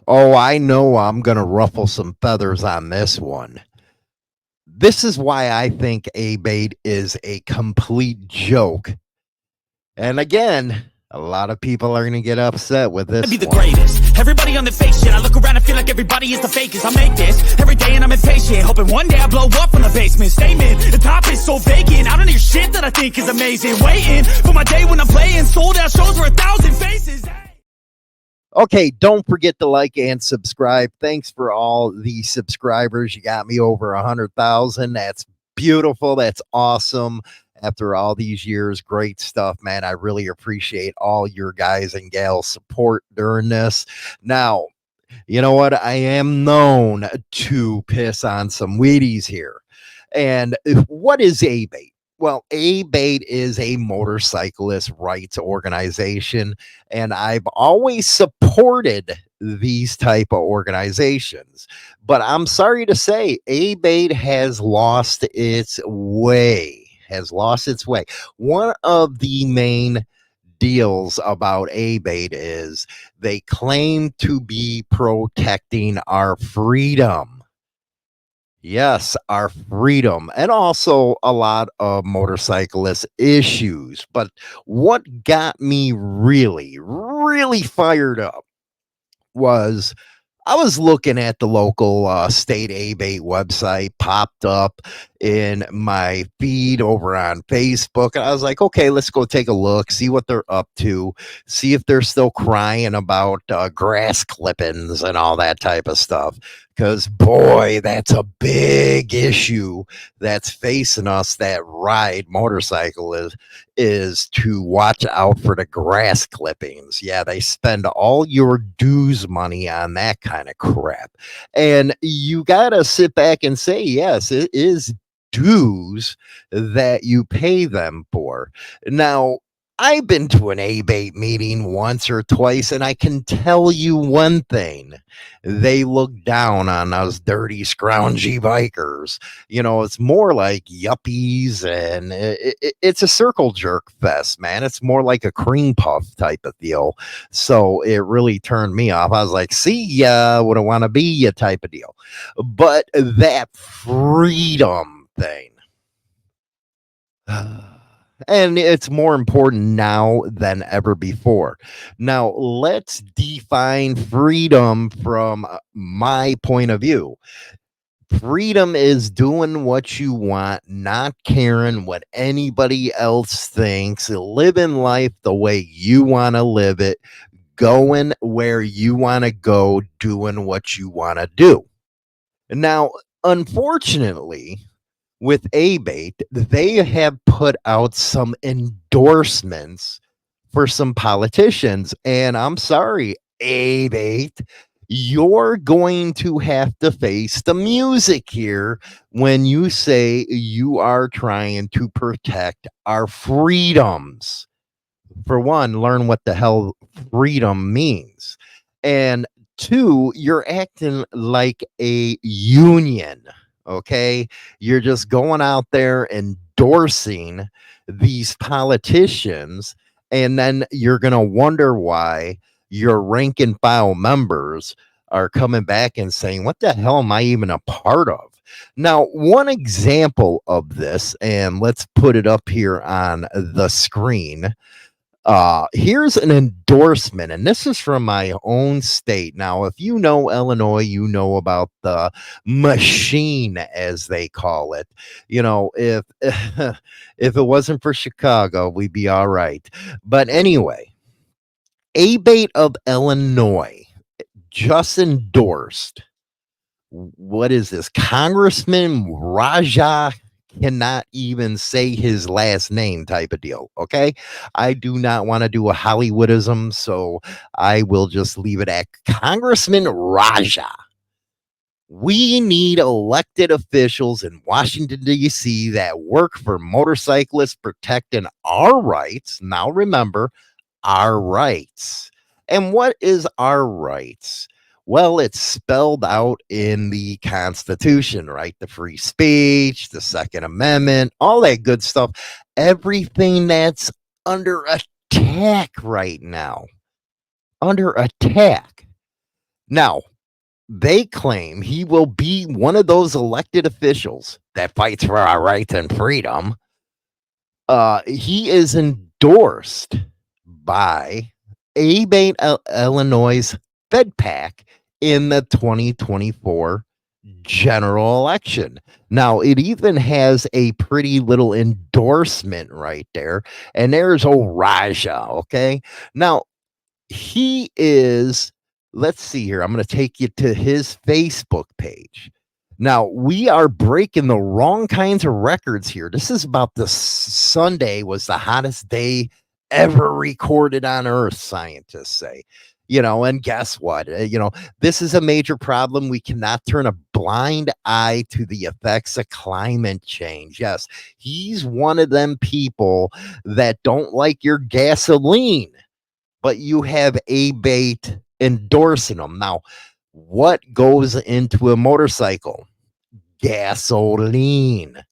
Oh, I know I'm going to ruffle some feathers on this one. This is why I think Abate is a complete joke. And again, a lot of people are going to get upset with Be this the one. greatest. Everybody on the fake shit. I look around and feel like everybody is the fakest. I make this every day and I'm impatient, hoping one day I blow up from the basement. Statement, the top is so vacant. I don't hear shit that I think is amazing. Waiting for my day when I'm playing sold out shows for 1,000 faces. Okay, don't forget to like and subscribe. Thanks for all the subscribers. You got me over 100,000. That's beautiful. That's awesome. After all these years, great stuff, man. I really appreciate all your guys and gals support during this. Now, you know what? I am known to piss on some Wheaties here. And what is ABATE? Well, ABATE is a motorcyclist rights organization, and I've always supported these type of organizations. But I'm sorry to say, ABATE has lost its way. Has lost its way. One of the main deals about Abate is they claim to be protecting our freedom. Yes, our freedom, and also a lot of motorcyclist issues. But what got me really, really fired up was I was looking at the local state ABATE website, popped up in my feed over on Facebook. And I was like, okay, let's go take a look, see what they're up to, see if they're still crying about grass clippings and all that type of stuff. Because, boy, that's a big issue that's facing us that ride motorcycle is to watch out for the grass clippings. Yeah, they spend all your dues money on that kind of crap. And you got to sit back and say, yes, it is dues that you pay them for. Now, I've been to an ABATE meeting once or twice, and I can tell you one thing. They look down on us dirty, scroungy bikers. You know, it's more like yuppies, and it's a circle jerk fest, man. It's more like a cream puff type of deal. So it really turned me off. I was like, see ya, would I want to be ya type of deal. But that freedom thing. And it's more important now than ever before. Now, let's define freedom from my point of view. Freedom is doing what you want, not caring what anybody else thinks, living life the way you want to live it, going where you want to go, doing what you want to do. Now, unfortunately, with Abate, they have put out some endorsements for some politicians. And I'm sorry, Abate, you're going to have to face the music here when you say you are trying to protect our freedoms. For one, learn what the hell freedom means. And two, you're acting like a union. Okay. You're just going out there endorsing these politicians. And then you're going to wonder why your rank and file members are coming back and saying, what the hell am I even a part of? Now, one example of this, and let's put it up here on the screen. Here's an endorsement, and this is from my own state. Now, if you know Illinois, you know about the machine, as they call it. You know, if if it wasn't for Chicago, we'd be all right. But anyway, Abate of Illinois just endorsed, what is this? Congressman Raja, cannot even say his last name type of deal. Okay. I do not want to do a Hollywoodism, so I will just leave it at Congressman Raja. We need elected officials in Washington, D.C. that work for motorcyclists protecting our rights. Now, remember, our rights. And what is our rights? Well, it's spelled out in the Constitution, right? The free speech, the Second Amendment, all that good stuff. Everything that's under attack right now. Under attack. Now, they claim he will be one of those elected officials that fights for our rights and freedom. He is endorsed by Abate, Illinois Fed PAC in the 2024 general election. Now, it even has a pretty little endorsement right there. And there's old Raja. Okay. Now, he is, let's see here. I'm going to take you to his Facebook page. Now, we are breaking the wrong kinds of records here. This is about the Sunday was the hottest day ever recorded on Earth, scientists say. And guess what? This is a major problem. We cannot turn a blind eye to the effects of climate change. Yes, he's one of them people that don't like your gasoline, but you have Abate endorsing them. Now, what goes into a motorcycle? Gasoline.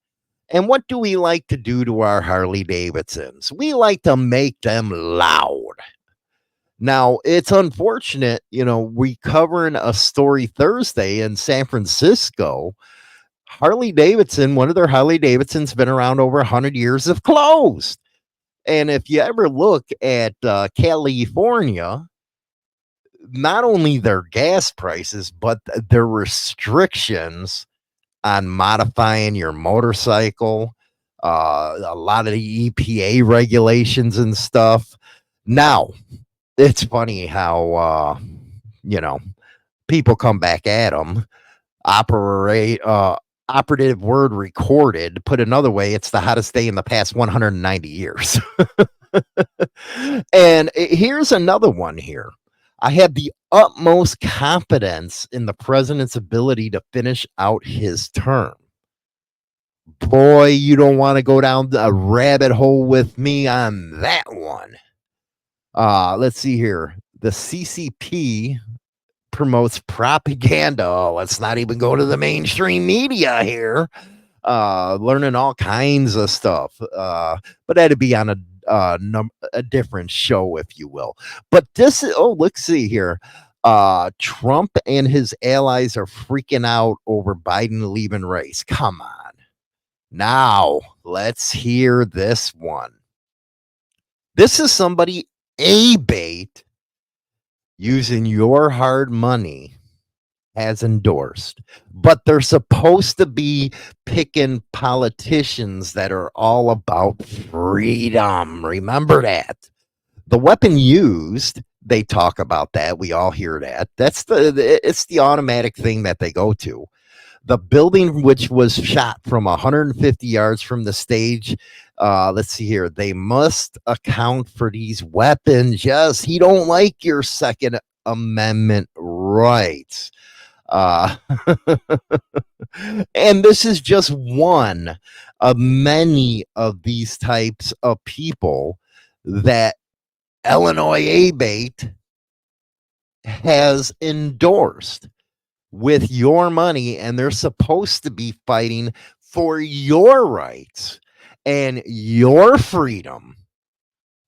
And what do we like to do to our Harley Davidsons? We like to make them loud. Now, it's unfortunate, we covering a story Thursday in San Francisco. Harley Davidson, one of their Harley Davidsons, been around over 100 years, have closed. And if you ever look at California, not only their gas prices, but their restrictions on modifying your motorcycle, a lot of the EPA regulations and stuff. Now, it's funny how, people come back at them. Operative word recorded. Put another way, it's the hottest day in the past 190 years. And here's another one here. I have the utmost confidence in the president's ability to finish out his term. Boy, you don't want to go down a rabbit hole with me on that one. Let's see here. The CCP promotes propaganda. Oh, let's not even go to the mainstream media here. Learning all kinds of stuff. But that'd be on a different show, if you will. But this is, let's see here. Trump and his allies are freaking out over Biden leaving race. Come on. Now, let's hear this one. This is somebody, Abate, using your hard money, has endorsed, but they're supposed to be picking politicians that are all about freedom. Remember that. The weapon used, they talk about that. We all hear that. It's the automatic thing that they go to. The building, which was shot from 150 yards from the stage. Let's see here. They must account for these weapons. Yes, he don't like your Second Amendment rights. And this is just one of many of these types of people that Illinois Abate has endorsed with your money, and they're supposed to be fighting for your rights and your freedom.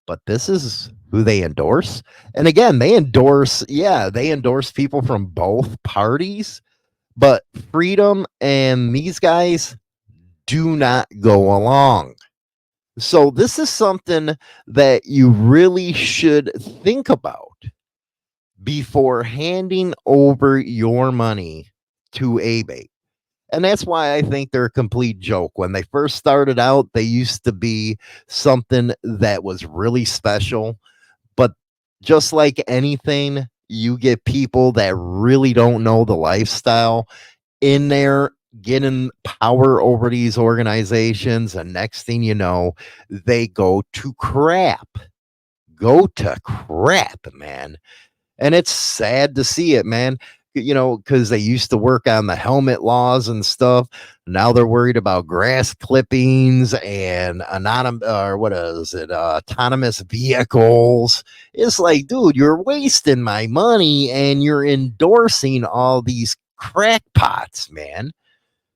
But this is who they endorse. And again, they endorse people from both parties, but freedom and these guys do not go along. So this is something that you really should think about before handing over your money to Abate. And that's why I think they're a complete joke. When they first started out, they used to be something that was really special. But just like anything, you get people that really don't know the lifestyle in there getting power over these organizations. And next thing you know, they go to crap. Man. And it's sad to see it, man. Because they used to work on the helmet laws and stuff. Now they're worried about grass clippings and autonomous vehicles. It's like, dude, you're wasting my money and you're endorsing all these crackpots, man.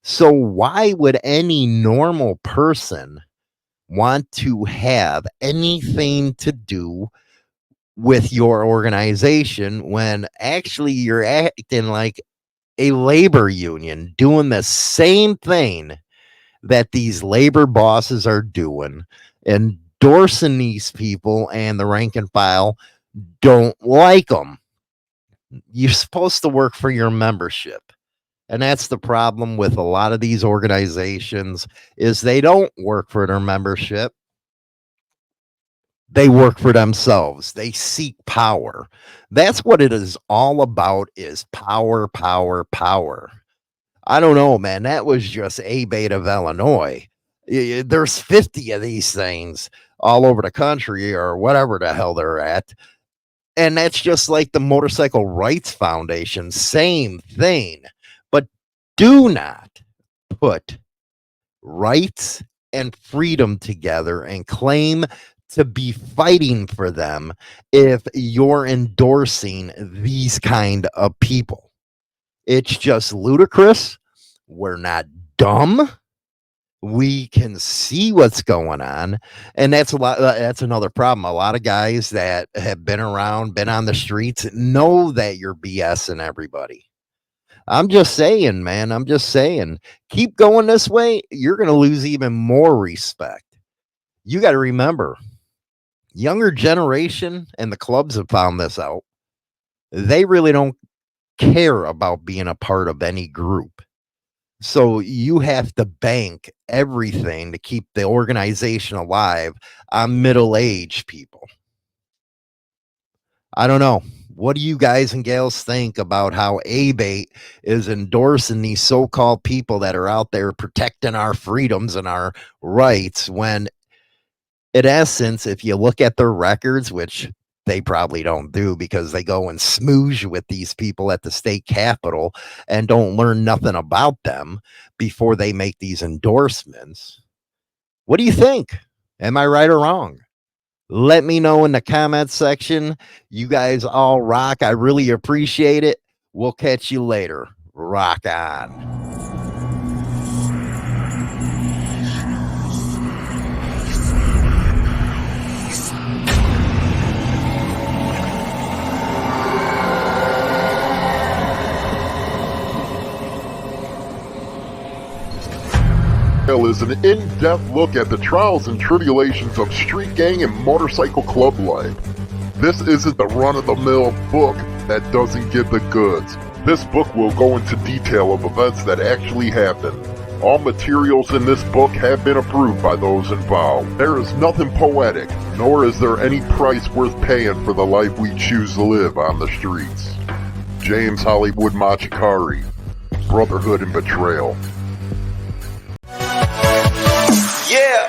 So why would any normal person want to have anything to do with your organization when actually you're acting like a labor union doing the same thing that these labor bosses are doing, endorsing these people, and the rank and file don't like them. You're supposed to work for your membership. And that's the problem with a lot of these organizations is they don't work for their membership. They work for themselves. They seek power. That's what it is all about, is power, power, power. I don't know, man. That was just Abate of Illinois. There's 50 of these things all over the country or whatever the hell they're at. And that's just like the Motorcycle Rights Foundation. Same thing. But do not put rights and freedom together and claim to be fighting for them if you're endorsing these kind of people. It's just ludicrous. We're not dumb. We can see what's going on, and that's another problem. A lot of guys that have been around, been on the streets, know that you're BSing everybody. I'm just saying, man. I'm just saying, keep going this way, you're going to lose even more respect. You got to remember, younger generation and the clubs have found this out. They really don't care about being a part of any group. So you have to bank everything to keep the organization alive on middle-aged people. I don't know. What do you guys and gals think about how Abate is endorsing these so-called people that are out there protecting our freedoms and our rights when, in essence, if you look at their records, which they probably don't do because they go and smooge with these people at the state capitol and don't learn nothing about them before they make these endorsements. What do you think? Am I right or wrong? Let me know in the comments section. You guys all rock. I really appreciate it. We'll catch you later. Rock on. Is an in-depth look at the trials and tribulations of street gang and motorcycle club life. This isn't the run-of-the-mill book that doesn't give the goods. This book will go into detail of events that actually happened. All materials in this book have been approved by those involved. There is nothing poetic, nor is there any price worth paying for the life we choose to live on the streets. James Hollywood Machikari, Brotherhood and Betrayal. Yeah.